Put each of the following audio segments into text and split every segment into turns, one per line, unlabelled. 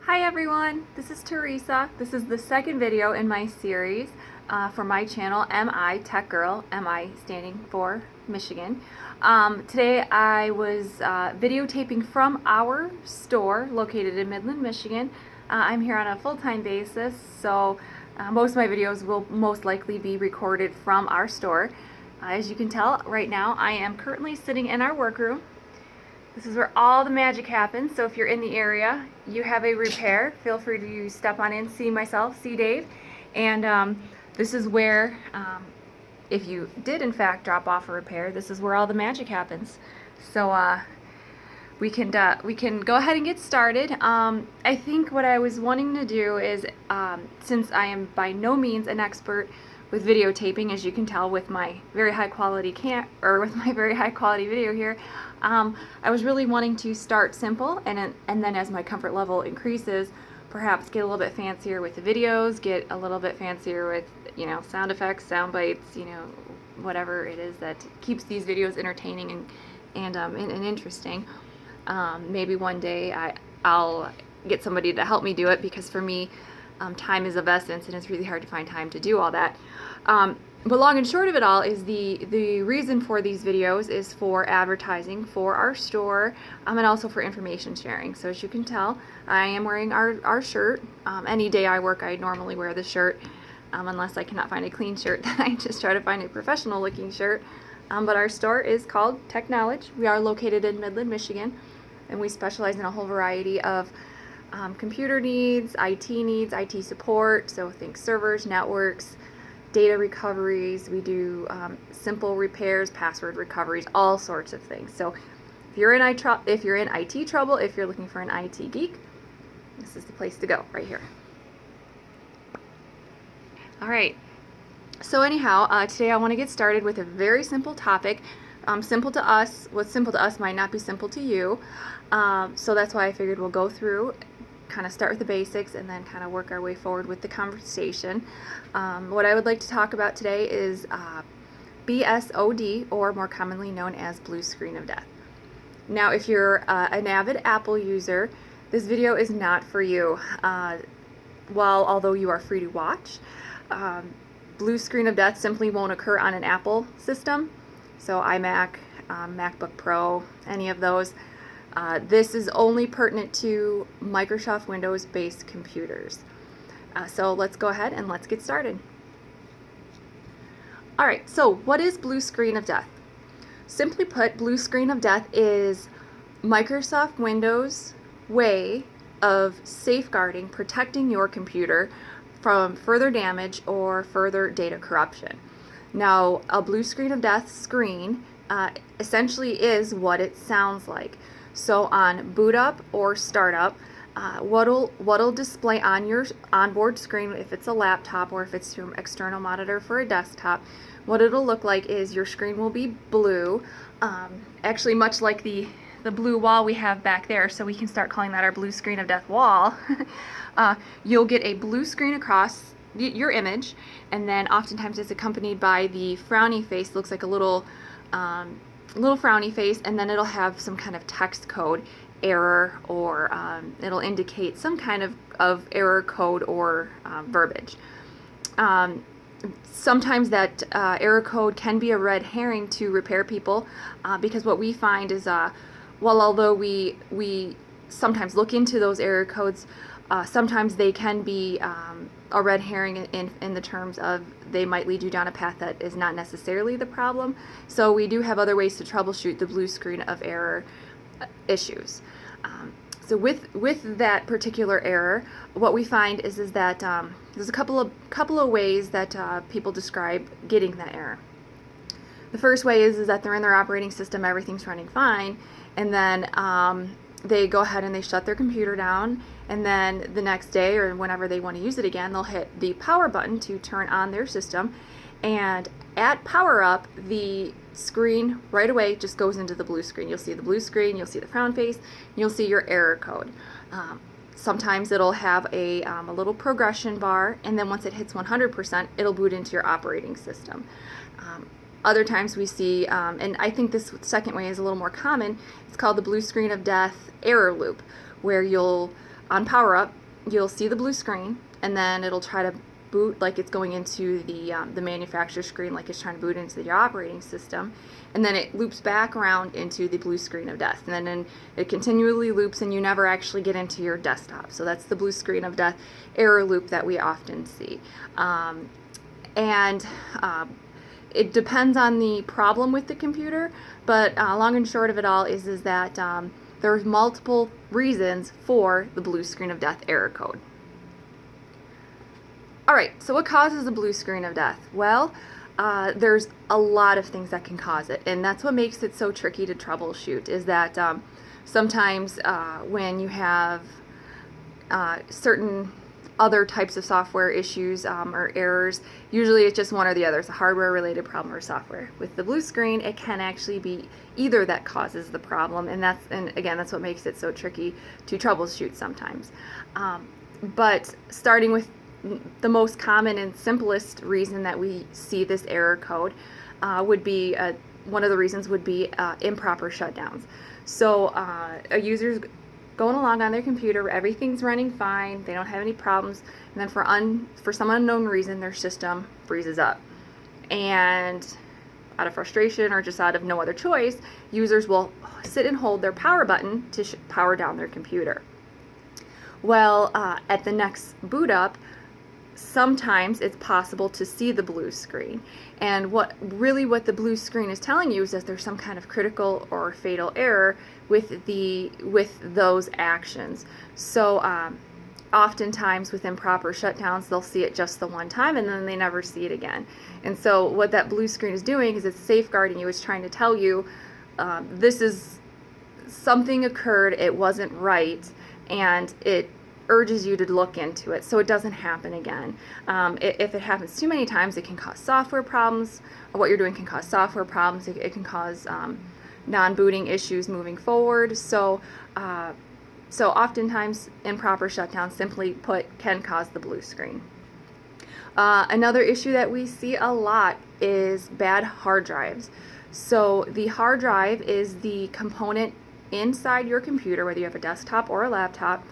Hi everyone, this is Teresa. This is the second video in my series for my channel, MI Tech Girl, MI standing for Michigan. Today I was videotaping from our store located in Midland, Michigan. I'm here on a full-time basis, so most of my videos will most likely be recorded from our store. As you can tell, right now I am currently sitting in our workroom. This is where all the magic happens, so if you're in the area, you have a repair, feel free to step on in, see myself, see Dave. And this is where, if you did in fact drop off a repair, this is where all the magic happens. So we can go ahead and get started. I think what I was wanting to do is, since I am by no means an expert with videotaping, as you can tell with my very high quality video here, I was really wanting to start simple, and then as my comfort level increases, perhaps get a little bit fancier with the videos, get a little bit fancier with, sound effects, sound bites, whatever it is that keeps these videos entertaining and interesting. Maybe one day I'll get somebody to help me do it, because for me, time is of essence, and it's really hard to find time to do all that. But long and short of it all is the reason for these videos is for advertising for our store, and also for information sharing. So as you can tell, I am wearing our shirt. Any day I work, I normally wear the shirt, unless I cannot find a clean shirt, then I just try to find a professional looking shirt. But our store is called Tech Knowledge. We are located in Midland, Michigan, and we specialize in a whole variety of computer needs, IT support, so think servers, networks, data recoveries. We do simple repairs, password recoveries, all sorts of things. So if you're in IT trouble, if you're looking for an IT geek, this is the place to go right here. All right. So anyhow, today I want to get started with a very simple topic. Simple to us, what's simple to us might not be simple to you. So that's why I figured we'll go through, kind of start with the basics, and then kind of work our way forward with the conversation. What I would like to talk about today is BSOD, or more commonly known as blue screen of death. Now, if you're an avid Apple user, this video is not for you. Although you are free to watch, blue screen of death simply won't occur on an Apple system. So iMac, MacBook Pro, any of those. This is only pertinent to Microsoft Windows-based computers. So let's go ahead and let's get started. Alright, so what is blue screen of death? Simply put, blue screen of death is Microsoft Windows' way of safeguarding, protecting your computer from further damage or further data corruption. Now, a blue screen of death screen essentially is what it sounds like. So on boot up or startup, what'll display on your onboard screen, if it's a laptop or if it's your external monitor for a desktop, what it'll look like is your screen will be blue, actually much like the blue wall we have back there, so we can start calling that our blue screen of death wall. You'll get a blue screen across your image, and then oftentimes it's accompanied by the frowny face. Looks like a little frowny face, and then it'll have some kind of text code error, or it'll indicate some kind of error code or verbiage. Sometimes that error code can be a red herring to repair people, because what we find is, although we sometimes look into those error codes, sometimes they can be a red herring in the terms of they might lead you down a path that is not necessarily the problem. So we do have other ways to troubleshoot the blue screen of error issues. So with that particular error, what we find is that there's a couple of ways that people describe getting that error. The first way is that they're in their operating system, everything's running fine, and then they go ahead and they shut their computer down, and then the next day or whenever they want to use it again, they'll hit the power button to turn on their system, and at power up, the screen right away just goes into the blue screen. You'll see the blue screen, you'll see the frown face, and you'll see your error code. Sometimes it'll have a little progression bar, and then once it hits 100%, it'll boot into your operating system. Other times we see, and I think this second way is a little more common, it's called the blue screen of death error loop, where you'll on power up, you'll see the blue screen, and then it'll try to boot like it's going into the manufacturer screen, like it's trying to boot into the operating system, and then it loops back around into the blue screen of death, and then it continually loops, and you never actually get into your desktop. So that's the blue screen of death error loop that we often see. It depends on the problem with the computer, but long and short of it all is that there's multiple reasons for the blue screen of death error code. Alright, so what causes the blue screen of death? Well, there's a lot of things that can cause it, and that's what makes it so tricky to troubleshoot, is that sometimes when you have certain other types of software issues or errors, usually it's just one or the other. It's a hardware related problem or software. With the blue screen, it can actually be either that causes the problem, and again, that's what makes it so tricky to troubleshoot sometimes. But starting with the most common and simplest reason that we see this error code would be, one of the reasons would be improper shutdowns. So a user's going along on their computer, everything's running fine, they don't have any problems, and then for some unknown reason their system freezes up. And out of frustration or just out of no other choice, users will sit and hold their power button to power down their computer. Well, at the next boot up, sometimes it's possible to see the blue screen, and what the blue screen is telling you is that there's some kind of critical or fatal error with those actions. So oftentimes with improper shutdowns, they'll see it just the one time and then they never see it again. And so what that blue screen is doing is it's safeguarding you. It's trying to tell you this is something occurred, it wasn't right, and it urges you to look into it so it doesn't happen again. If it happens too many times, it can cause software problems. What you're doing can cause software problems. It can cause non-booting issues moving forward. So oftentimes improper shutdown, simply put, can cause the blue screen. Another issue that we see a lot is bad hard drives. So the hard drive is the component inside your computer, whether you have a desktop or a laptop.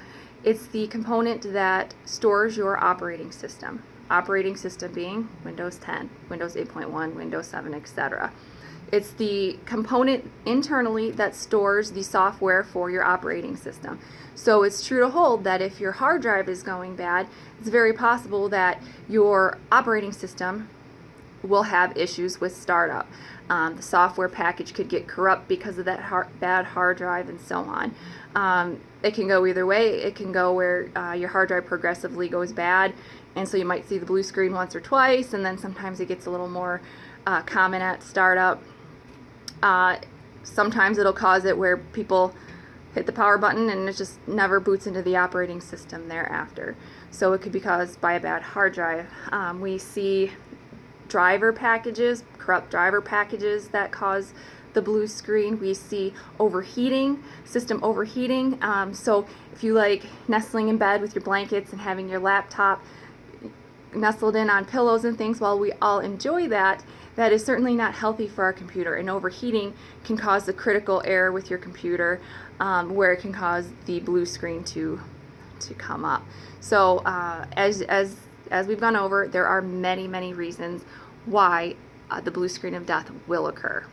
It's the component that stores your operating system. Operating system being Windows 10, Windows 8.1, Windows 7, etc. It's the component internally that stores the software for your operating system. So it's true to hold that if your hard drive is going bad, it's very possible that your operating system will have issues with startup. The software package could get corrupt because of that bad hard drive, and so on. It can go either way. It can go where your hard drive progressively goes bad, and so you might see the blue screen once or twice, and then sometimes it gets a little more common at startup. Sometimes it'll cause it where people hit the power button and it just never boots into the operating system thereafter. So it could be caused by a bad hard drive. We see driver packages, corrupt driver packages that cause the blue screen. We see overheating, system overheating. So if you like nestling in bed with your blankets and having your laptop nestled in on pillows and things, while we all enjoy that, that is certainly not healthy for our computer. And overheating can cause the critical error with your computer, where it can cause the blue screen to come up. So as we've gone over, there are many reasons why the blue screen of death will occur.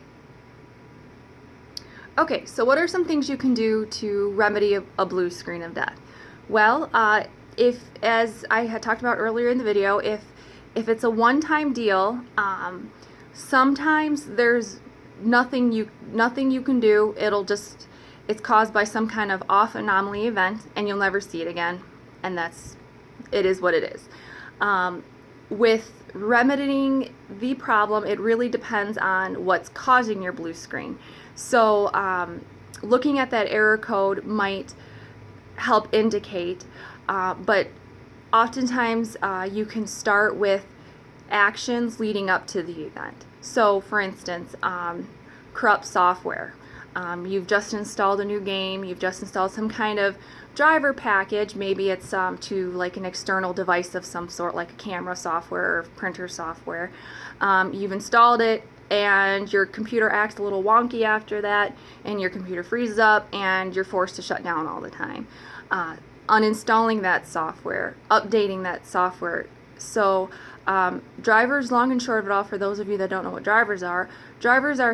Okay, so what are some things you can do to remedy a blue screen of death? Well, if, as I had talked about earlier in the video, if it's a one-time deal, sometimes there's nothing you can do. It's caused by some kind of off anomaly event, and you'll never see it again, and it is what it is. With remedying the problem, it really depends on what's causing your blue screen. So looking at that error code might help indicate, but oftentimes you can start with actions leading up to the event. So for instance, corrupt software. You've just installed a new game, you've just installed some kind of driver package, maybe it's to like an external device of some sort, like a camera software or printer software. You've installed it and your computer acts a little wonky after that, and your computer freezes up and you're forced to shut down all the time. uninstalling that software, updating that software. So drivers, long and short of it all, for those of you that don't know what drivers are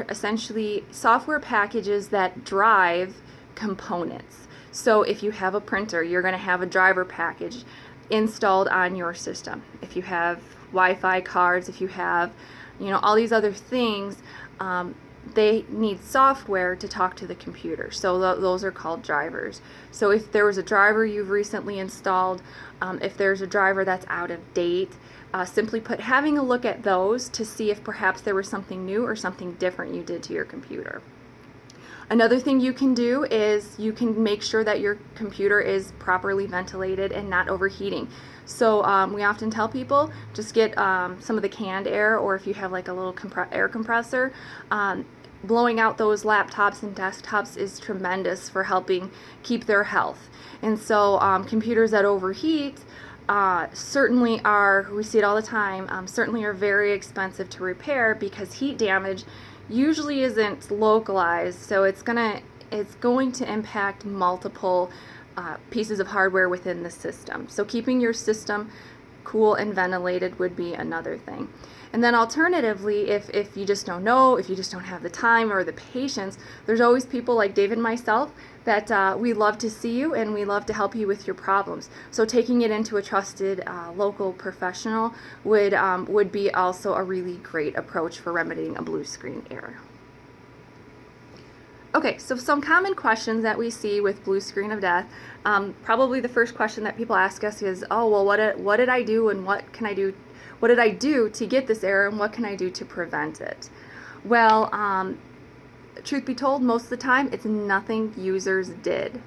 essentially software packages that drive components. So if you have a printer, you're going to have a driver package installed on your system. If you have Wi-Fi cards, if you have, all these other things, they need software to talk to the computer. So those are called drivers. So if there was a driver you've recently installed, if there's a driver that's out of date, simply put, having a look at those to see if perhaps there was something new or something different you did to your computer. Another thing you can do is you can make sure that your computer is properly ventilated and not overheating. So we often tell people just get some of the canned air, or if you have like a little air compressor, blowing out those laptops and desktops is tremendous for helping keep their health. And so computers that overheat certainly are, we see it all the time, certainly are very expensive to repair, because heat damage usually isn't localized, so it's going to impact multiple pieces of hardware within the system. So keeping your system cool and ventilated would be another thing. And then alternatively, if you just don't know, if you just don't have the time or the patience, there's always people like David and myself that we love to see you and we love to help you with your problems. So taking it into a trusted local professional would be also a really great approach for remedying a blue screen error. Okay, so some common questions that we see with blue screen of death. Probably the first question that people ask us is, oh, well, what did I do and what can I do? What did I do to get this error, and what can I do to prevent it? Well, truth be told, most of the time, it's nothing users did.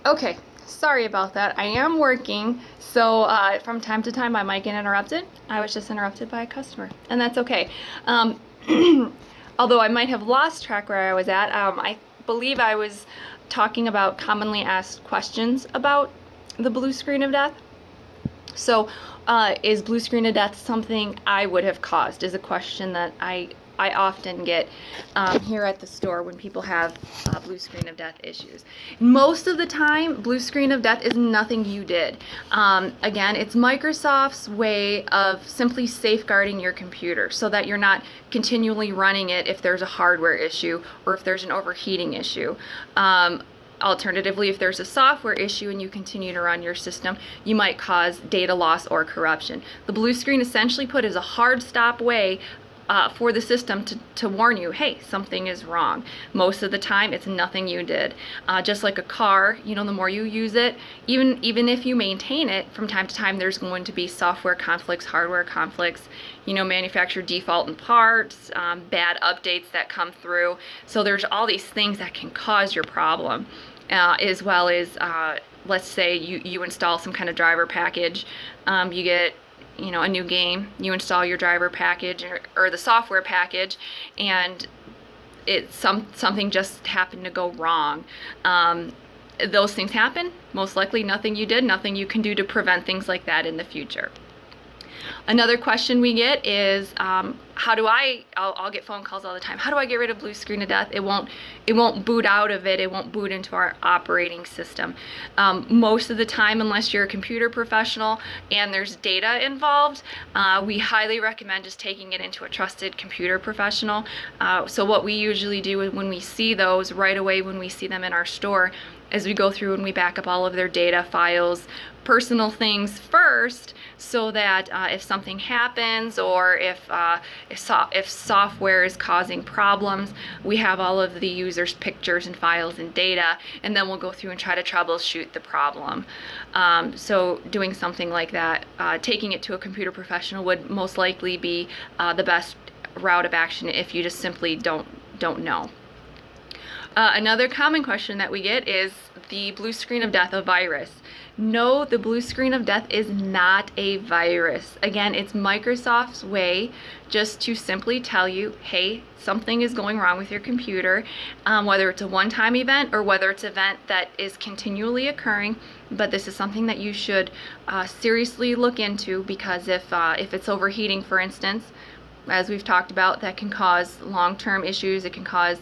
Okay, sorry about that. I am working, so from time to time I might get interrupted. I was just interrupted by a customer, and that's okay. Although I might have lost track where I was at, I believe I was talking about commonly asked questions about the blue screen of death. So is blue screen of death something I would have caused, is a question that I often get here at the store when people have blue screen of death issues. Most of the time, blue screen of death is nothing you did. Again, it's Microsoft's way of simply safeguarding your computer so that you're not continually running it if there's a hardware issue or if there's an overheating issue. Alternatively, if there's a software issue and you continue to run your system, you might cause data loss or corruption. The blue screen essentially put is a hard stop way for the system to warn you, hey, something is wrong. Most of the time, it's nothing you did. Just like a car, the more you use it, even if you maintain it, from time to time, there's going to be software conflicts, hardware conflicts, manufacturer default in parts, bad updates that come through. So there's all these things that can cause your problem, as well as, let's say you install some kind of driver package, you get a new game, you install your driver package or the software package, and something just happened to go wrong. Those things happen. Most likely nothing you did, nothing you can do to prevent things like that in the future. Another question we get is, I'll get phone calls all the time. How do I get rid of blue screen of death? It won't boot out of it. It won't boot into our operating system. Most of the time, unless you're a computer professional and there's data involved, we highly recommend just taking it into a trusted computer professional. So what we usually do when we see those right away, when we see them in our store, is we go through and we back up all of their data files, personal things first, so that if something happens or if software is causing problems, we have all of the user's pictures and files and data, and then we'll go through and try to troubleshoot the problem. So doing something like that, taking it to a computer professional would most likely be the best route of action if you just simply don't know. Another common question that we get is the blue screen of death a virus? No, the blue screen of death is not a virus. Again, it's Microsoft's way just to simply tell you, hey, something is going wrong with your computer, whether it's a one-time event or whether it's an event that is continually occurring. But this is something that you should seriously look into, because if it's overheating, for instance, as we've talked about, that can cause long-term issues. It can cause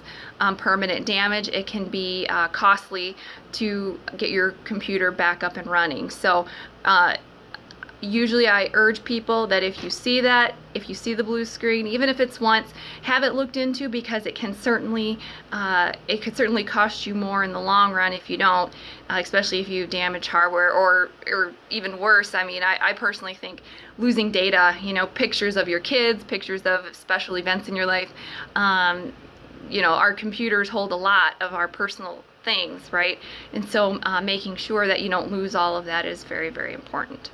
permanent damage. It can be costly to get your computer back up and running. So usually I urge people that if you see the blue screen, even if it's once, have it looked into, because it can certainly could certainly cost you more in the long run if you don't, especially if you damage hardware, or even worse. I mean, I personally think losing data, pictures of your kids, pictures of special events in your life. Our computers hold a lot of our personal things, right? And so making sure that you don't lose all of that is very, very important.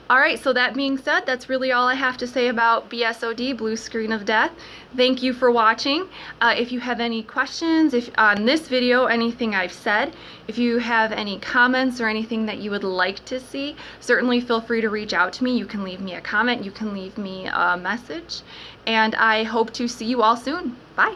All right, so that being said, that's really all I have to say about BSOD, blue screen of death. Thank you for watching. If you have any questions on this video, anything I've said, if you have any comments or anything that you would like to see, certainly feel free to reach out to me. You can leave me a comment, you can leave me a message, and I hope to see you all soon. Bye.